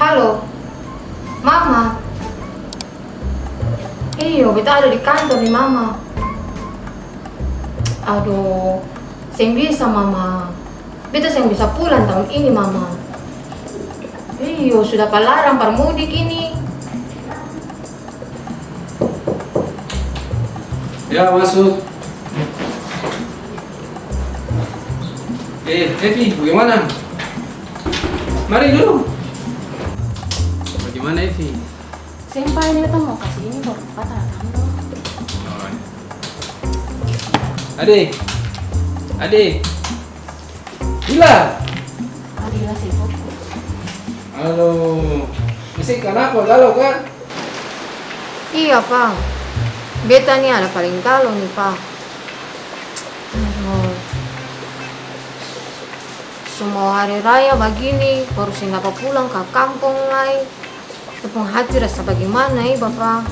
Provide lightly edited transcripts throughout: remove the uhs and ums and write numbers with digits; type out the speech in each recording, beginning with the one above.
Halo, Mama. Iyo, beta ada di kantor nih, Mama. Aduh, saya bisa, Mama. Beta saya bisa pulang tahun ini, Mama. Iyo, sudah kelarang permudik ini. Ya, masuk. Evi, bagaimana? Mari dulu. Bagaimana, Evi? Senpai, ini kita mau kasih ini baru kata dong. Ade. Gila. Adila sih kok. Halo. Masih kenapa galau kan? Iya, Pak. Beta nih ada paling galau nih, Pak. Aduh. Semua hari raya begini, baru saya dapat pulang ke kampung lagi. Tepung hati rasa bagaimana Bapak?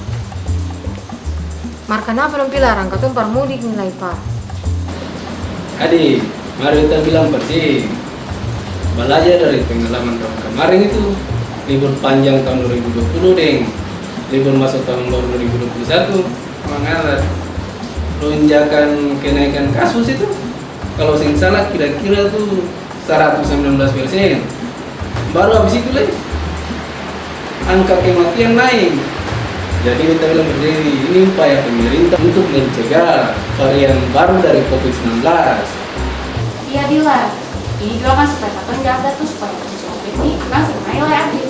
Mar kenapa dong larang katong permudik nilai, Pak? Ade, mari kita bilang bersih. Belajar dari pengalaman tahun kemarin itu. Libur panjang tahun 2020, Deng. Libur masuk tahun baru 2021. Mengalah lonjakan kenaikan kasus itu. Kalau saya salah kira-kira tuh 119%. Baru habis itu lagi angka kematian naik. Jadi kita bilang berdiri, ini upaya pemerintah untuk mencegah varian baru dari COVID-19. Iya Dila, ini juga kan supaya kita jaga tuh supaya kasus COVID ini akan segera lagi.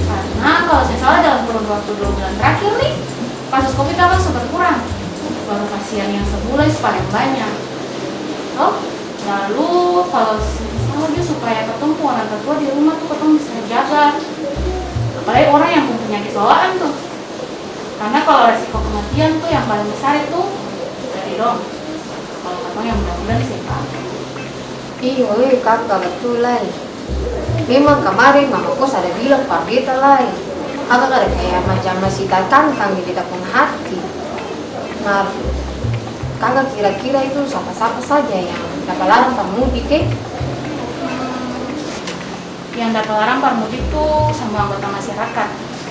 Karena kalau saya salah dalam kurun waktu 2 bulan terakhir nih, kasus COVID akan berkurang. Baru pasien yang sebulan paling banyak. Oh, lalu kalau salah juga supaya ketemu orang tertua di rumah tuh ketemu bisa jaga. Apalagi orang yang punya penyakit bawaan tuh. Karena kalau resiko kematian tuh yang paling besar itu dari dong. Kalau katanya yang mudah-mudahan disingkat. Iya, kakak betul lah. Memang kemarin mama kos ada bilang Pak Beta lah. Kakak ada kayak macam masih terkangkang di kita pun hati. Nah, kakak kira-kira itu siapa-siapa saja yang dapat larang permudik Yang dapat larang permudik tuh semua anggota masyarakat,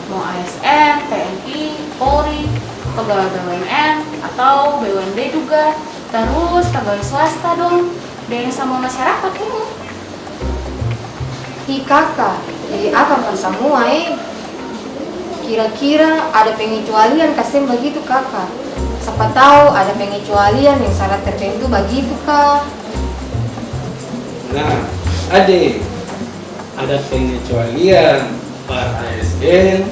mau ASN, TNI, Polri, pegawai BUMN atau BUMD juga, terus pegawai swasta dong, dan sama masyarakat umum. Kakak, jadi apa pun semua Kira-kira ada pengecualian kasih begitu kakak? Siapa tahu ada pengecualian yang syarat tertentu begitu kak? Nah, ada pengecualian para ASN,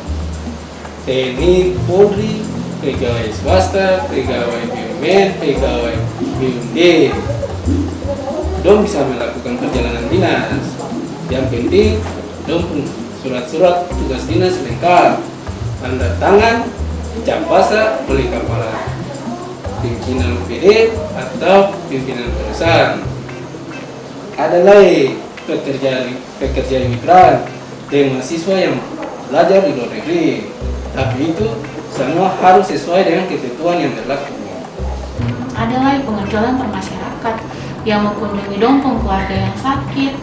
TNI, Polri, pegawai swasta, pegawai BUMN, pegawai BUMD. Dong bisa melakukan perjalanan dinas. Yang penting, dong pun surat-surat tugas dinas lengkap, tanda tangan, cap basah oleh kepala pimpinan PD atau pimpinan perusahaan. Ada lagi pekerja migran dan mahasiswa yang belajar di luar negeri, tapi itu semua harus sesuai dengan ketentuan yang berlaku. Ada lagi pengecualian per masyarakat yang mengunjungi dong keluarga yang sakit,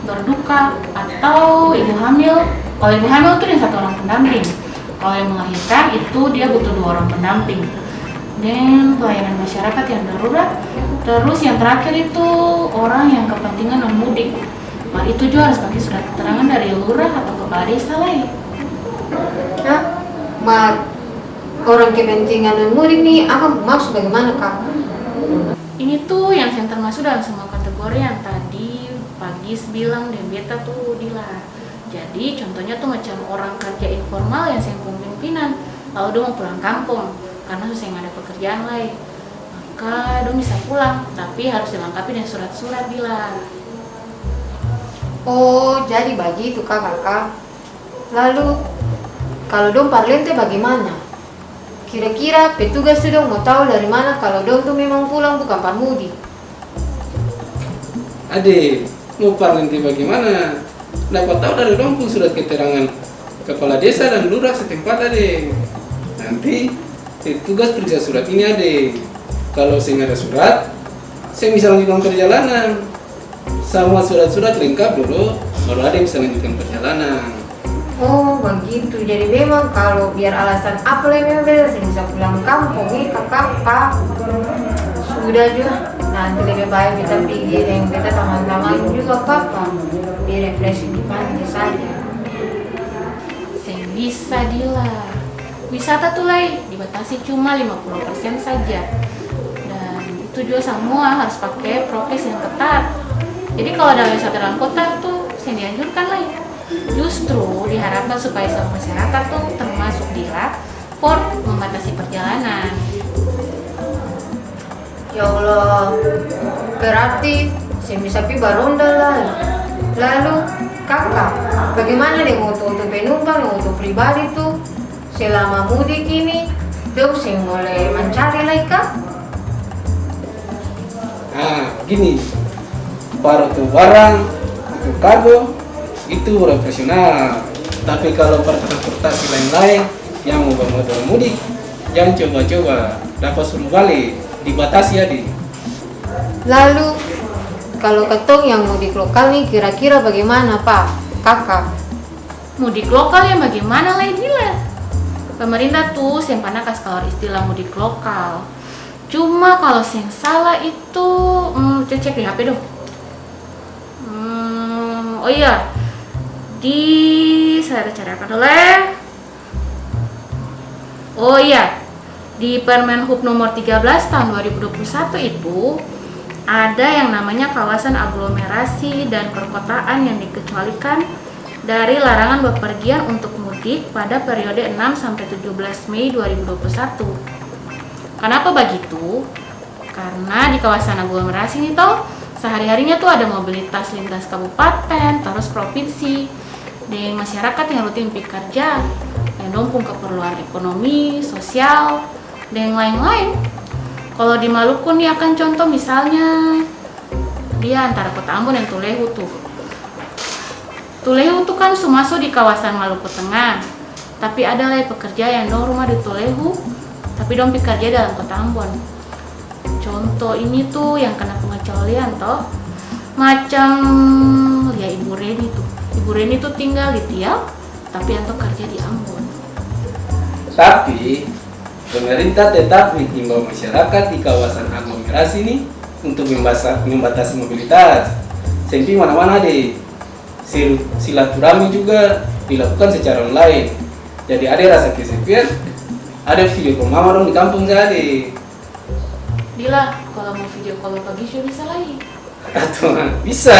berduka, atau ibu hamil. Kalau ibu hamil itu dia 1 orang pendamping. Kalau yang melahirkan itu dia butuh 2 orang pendamping. Dan pelayanan masyarakat yang darurat. Terus yang terakhir itu orang yang kepentingan non-mudik. Nah, itu juga harus pakai surat keterangan dari lurah atau kepala desa lah ya. Hah? Orang kepentingan non-mudik nih, apa maksud bagaimana kakak? Ini tuh yang saya termasuk dalam semua kategori yang tadi Pagis bilang dan Beta tuh Dila. Jadi contohnya tuh macam orang kerja informal yang saya pimpinan, lalu dia mau pulang kampung karena susah nggak ada pekerjaan lain. Maka dia bisa pulang, tapi harus dilengkapi dengan surat-surat Dila. Oh, jadi begitu kakak. Lalu, kalau dong parlente bagaimana? Kira-kira petugas tuh dong mau tahu dari mana kalau dong tuh memang pulang bukan permudik? Mau parlente bagaimana? Dapat tahu dari dong pun surat keterangan kepala desa dan lurah setempat Nanti petugas periksa surat ini Kalau saya nggak ada surat, saya bisa lanjutkan perjalanan. Sama surat-surat lengkap dulu, baru bisa lanjutkan perjalanan. Oh begitu, jadi memang kalau biar alasan apa lah memang beta bisa pulang kampung nih kakak pak. Sudah juga, nanti lebih baik kita pergi dengan kita teman-teman juga papa. Biar refreshing di pantai saja. Saya bisa Dila. Wisata tuh Lai dibatasi cuma 50% saja. Dan itu juga semua harus pakai prokes yang ketat. Jadi kalau ada wisata dalam kota tuh saya dianjurkan Lai. Justru diharapkan supaya semua masyarakat tuh termasuk Dila for membatasi perjalanan. Ya Allah, berarti saya bisa pergi baronda lah. Lalu kakak, bagaimana dengan untuk penumpang, untuk pribadi tuh? Selama mudik ini, dong saya mulai mencari lagi kak? Gini, para tuh barang, itu kargo, itu profesional. Tapi kalau transportasi lain-lain yang mau bermotor mudik, jangan coba-coba dapat suruh balik, dibatasi ya di. Lalu, kalau ketong yang mudik lokal nih kira-kira bagaimana pak, kakak? Mudik lokal yang bagaimana Lai Dila? Pemerintah tuh yang pernah kasih keluar istilah mudik lokal. Cuma kalau yang salah itu, cek di HP dong. Oh iya, saya carikan dulu ya. Oh iya, di Permen Hub nomor 13 tahun 2021 itu ada yang namanya kawasan aglomerasi dan perkotaan yang dikecualikan dari larangan bepergian untuk mudik pada periode 6 sampai 17 Mei 2021. Kenapa begitu? Karena di kawasan aglomerasi ini toh sehari-harinya tuh ada mobilitas lintas kabupaten, terus provinsi, dan masyarakat yang rutin pergi kerja, yang numpung keperluan ekonomi, sosial, dan lain-lain. Kalau di Maluku nih akan contoh misalnya dia antara Kota Ambon dan Tulehu tuh. Tulehu tuh kan masuk di kawasan Maluku Tengah, tapi ada lah pekerja yang dong rumah di Tulehu, tapi dong pergi kerja dalam Kota Ambon. Contoh ini tuh yang kena pengecualian toh, macam ya Ibu Reni tuh. Ibu Reni tuh tinggal di Tiau, tapi untuk kerja di Ambon. Tapi pemerintah tetap menghimbau masyarakat di kawasan aglomerasi ini untuk membatasi mobilitas. Sampai mana-mana deh. Silaturahmi juga dilakukan secara online. Jadi ada rasa kesepian, ada video call mama dong di kampung saya deh. Dila, kalau mau video call pagi show bisa lagi. Bisa.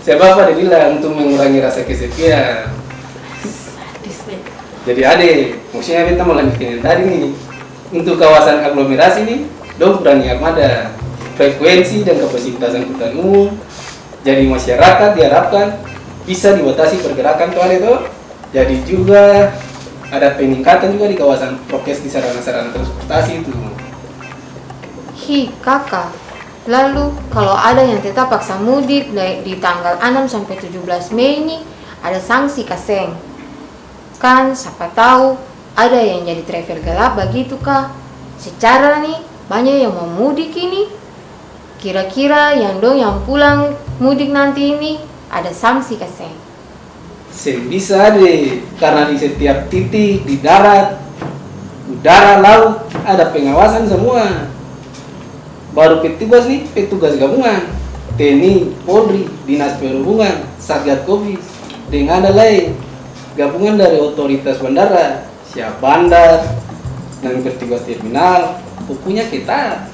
Saya bapak bilang untuk mengurangi rasa kesepian. Sadis deh. Jadi maksudnya kita mau lanjutin tadi nih. Untuk kawasan aglomerasi nih, dong kurangi armada, frekuensi dan kapasitas angkutan umum. Jadi masyarakat diharapkan bisa dibatasi pergerakan tuh itu. Jadi juga ada peningkatan juga di kawasan prokes di sarana-sarana transportasi itu. Hi kakak, lalu kalau ada yang tetap paksa mudik di tanggal 6 sampai 17 Mei ini ada sanksi kaseng. Kan siapa tahu ada yang jadi travel gelap begitu kak. Secara nih banyak yang mau mudik ini. Kira-kira yang pulang mudik nanti ini ada sanksi kaseng. Bisa deh, karena di setiap titik di darat, udara, laut ada pengawasan semua. Baru petugas gabungan, TNI, Polri, Dinas Perhubungan, Satgas Covid, dengan ada lain gabungan dari otoritas bandara, siap bandar, dan petugas terminal, punya kita.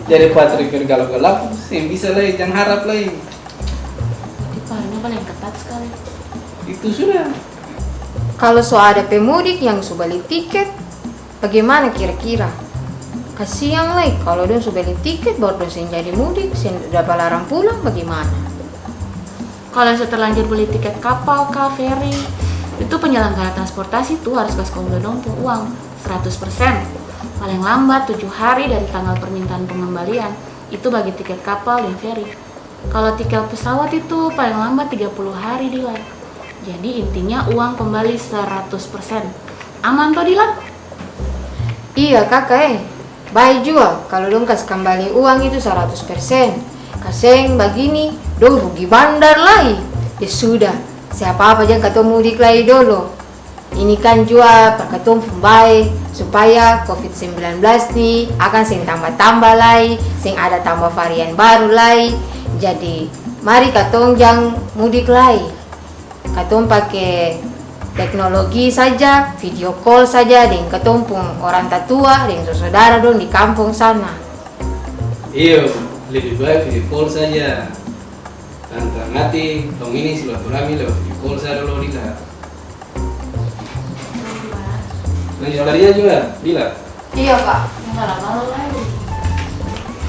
Jadi patrikir galap-galap, yang bisa lain, jangan harap lain. Jadi paling paling ketat sekali. Itu sudah. Kalau soal ada pemudik yang sudah beli tiket, bagaimana kira-kira? Kasihan lah kalau dia sudah beli tiket baru dia jadi mudik, dapat larang pulang bagaimana? Kalau sudah terlanjur beli tiket kapal, ferry, itu penyelenggara transportasi tuh harus kasih dong tuh uang 100%. Paling lambat 7 hari dari tanggal permintaan pengembalian, itu bagi tiket kapal dan ferry. Kalau tiket pesawat itu paling lambat 30 hari Dilan. Jadi intinya uang kembali 100%. Aman toh Dilan? Iya kakak baik juga kalau dong kasih kembali uang itu 100%. Kaseng begini, dong rugi bandar lagi. Ya sudah, siapa apa jangan katong mudik lagi dulu. Ini kan juga perkatong baik supaya COVID-19 nih akan sing tambah-tambah lagi, sing ada tambah varian baru lagi. Jadi mari katong jangan mudik lagi. Katong pakai teknologi saja, video call saja dengan katong pun orang tatua, dengan saudara dong di kampung sana. Iya, lebih baik video call saja. Tante ngati, tong ini silaturahmi lewat video call saja dulu dilihat. Lanjut tadinya juga, bila? Iya kak. Enggak lama lagi.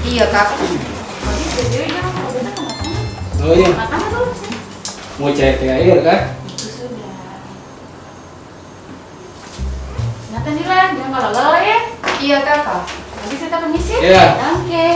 Iya kak. Jadi sendiri jangan kalau kita nggak makan. Oh iya, Makan dulu sih. mau cek THR kan? Itu sudah. Ingatan Dilan, jangan kalau galau ya. Iya kakak. Nanti saya permisi. Iya. Oke.